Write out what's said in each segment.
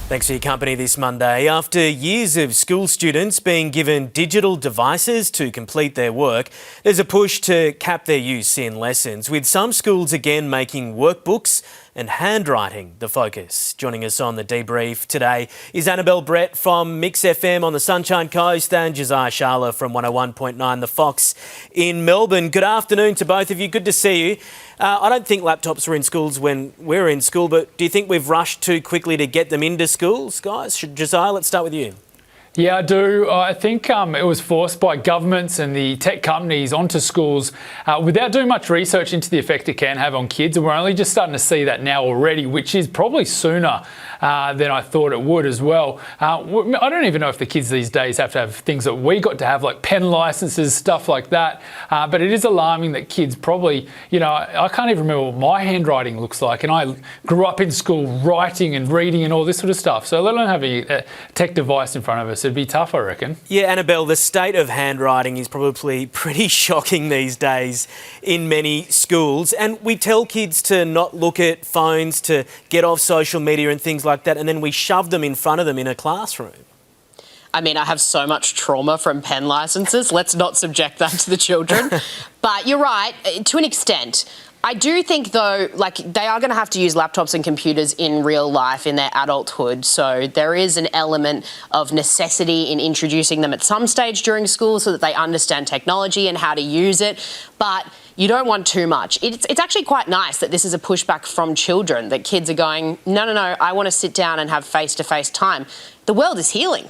Thanks for your company this Monday. After years of school students being given digital devices to complete their work, there's a push to cap their use in lessons, with some schools again making workbooks and handwriting the focus. Joining us on the debrief today is Annabelle Brett from Mix FM on the Sunshine Coast and Josiah Sharla from 101.9 The Fox in Melbourne. Good afternoon to both of you. Good to see you. I don't think laptops were in schools when we were in school, but do you think we've rushed too quickly to get them into schools, guys? Josiah, let's start with you. Yeah, I do. I think it was forced by governments and the tech companies onto schools without doing much research into the effect it can have on kids. And we're only just starting to see that now already, which is probably sooner than I thought it would as well. I don't even know if the kids these days have to have things that we got to have, like pen licenses, stuff like that. But it is alarming that kids probably, I can't even remember what my handwriting looks like. And I grew up in school writing and reading and all this sort of stuff. So let alone have a tech device in front of us. It'd be tough, I reckon. Yeah, Annabelle, the state of handwriting is probably pretty shocking these days in many schools. And we tell kids to not look at phones, to get off social media and things like that, and then we shove them in front of them in a classroom. I mean, I have so much trauma from pen licenses. Let's not subject that to the children. But you're right, to an extent. I do think, though, they are going to have to use laptops and computers in real life in their adulthood. So there is an element of necessity in introducing them at some stage during school so that they understand technology and how to use it. But you don't want too much. It's actually quite nice that this is a pushback from children, that kids are going, no, I want to sit down and have face-to-face time. The world is healing.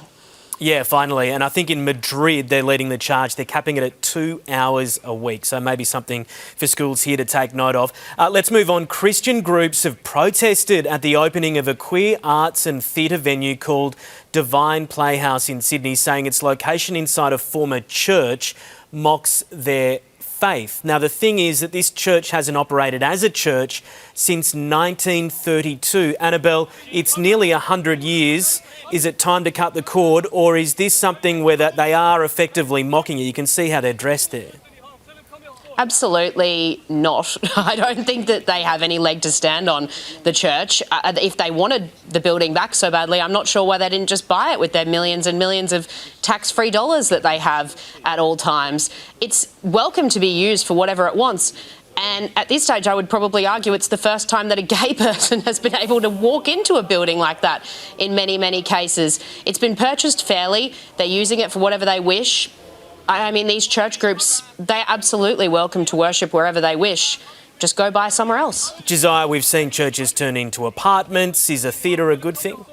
Yeah, finally. And I think in Madrid, they're leading the charge. They're capping it at 2 hours a week. So maybe something for schools here to take note of. Let's move on. Christian groups have protested at the opening of a queer arts and theatre venue called Divine Playhouse in Sydney, saying its location inside a former church mocks their faith. Now, the thing is that this church hasn't operated as a church since 1932. Annabelle, it's nearly 100 years. Is it time to cut the cord, or is this something where they are effectively mocking you? You can see how they're dressed there. Absolutely not. I don't think that they have any leg to stand on, the church. If they wanted the building back so badly, I'm not sure why they didn't just buy it with their millions and millions of tax-free dollars that they have at all times. It's welcome to be used for whatever it wants. And at this stage, I would probably argue it's the first time that a gay person has been able to walk into a building like that in many, many cases. It's been purchased fairly. They're using it for whatever they wish. I mean, these church groups, they're absolutely welcome to worship wherever they wish. Just go buy somewhere else. Josiah, we've seen churches turn into apartments. Is a theatre a good thing?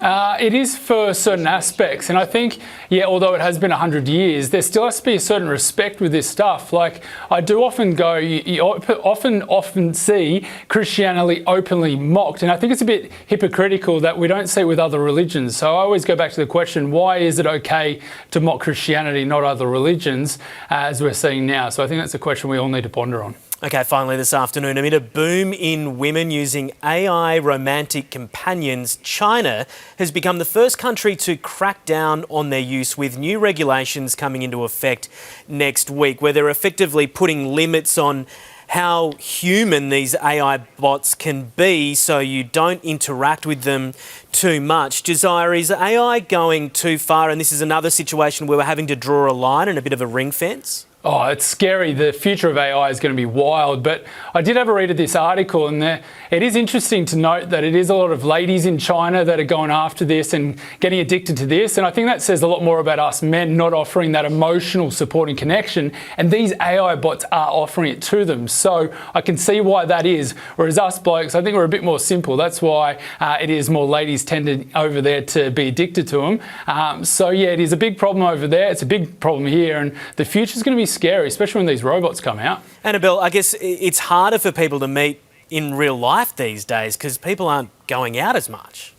It is for certain aspects, and I think, although it has been 100 years, there still has to be a certain respect with this stuff. Like, I do often go, you often see Christianity openly mocked, and I think it's a bit hypocritical that we don't see it with other religions. So I always go back to the question, why is it okay to mock Christianity, not other religions, as we're seeing now? So I think that's a question we all need to ponder on. Okay, finally this afternoon, amid a boom in women using AI romantic companions, China has become the first country to crack down on their use, with new regulations coming into effect next week, where they're effectively putting limits on how human these AI bots can be so you don't interact with them too much. Josiah, is AI going too far? And this is another situation where we're having to draw a line and a bit of a ring fence? Oh, it's scary. The future of AI is going to be wild. But I did have a read of this article, and it is interesting to note that it is a lot of ladies in China that are going after this and getting addicted to this. And I think that says a lot more about us men not offering that emotional support and connection. And these AI bots are offering it to them. So I can see why that is. Whereas us blokes, I think we're a bit more simple. That's why it is more ladies tended over there to be addicted to them. It is a big problem over there. It's a big problem here. And the future is going to be scary, especially when these robots come out. Annabelle, I guess it's harder for people to meet in real life these days because people aren't going out as much.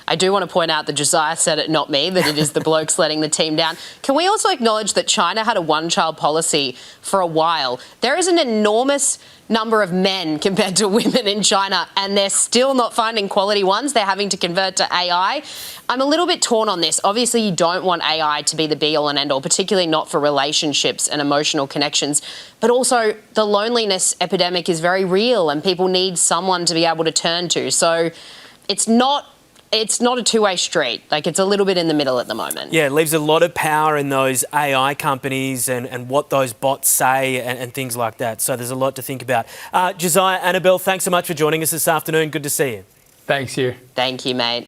I do want to point out that Josiah said it, not me, that it is the blokes letting the team down. Can we also acknowledge that China had a one-child policy for a while? There is an enormous number of men compared to women in China, and they're still not finding quality ones. They're having to convert to AI. I'm a little bit torn on this. Obviously, you don't want AI to be the be-all and end-all, particularly not for relationships and emotional connections. But also, the loneliness epidemic is very real, and people need someone to be able to turn to. So it's not it's not a two-way street. Like, it's a little bit in the middle at the moment. Yeah, it leaves a lot of power in those AI companies and what those bots say and things like that. So there's a lot to think about. Josiah, Annabelle, thanks so much for joining us this afternoon. Good to see you. Thanks, you. Thank you, mate.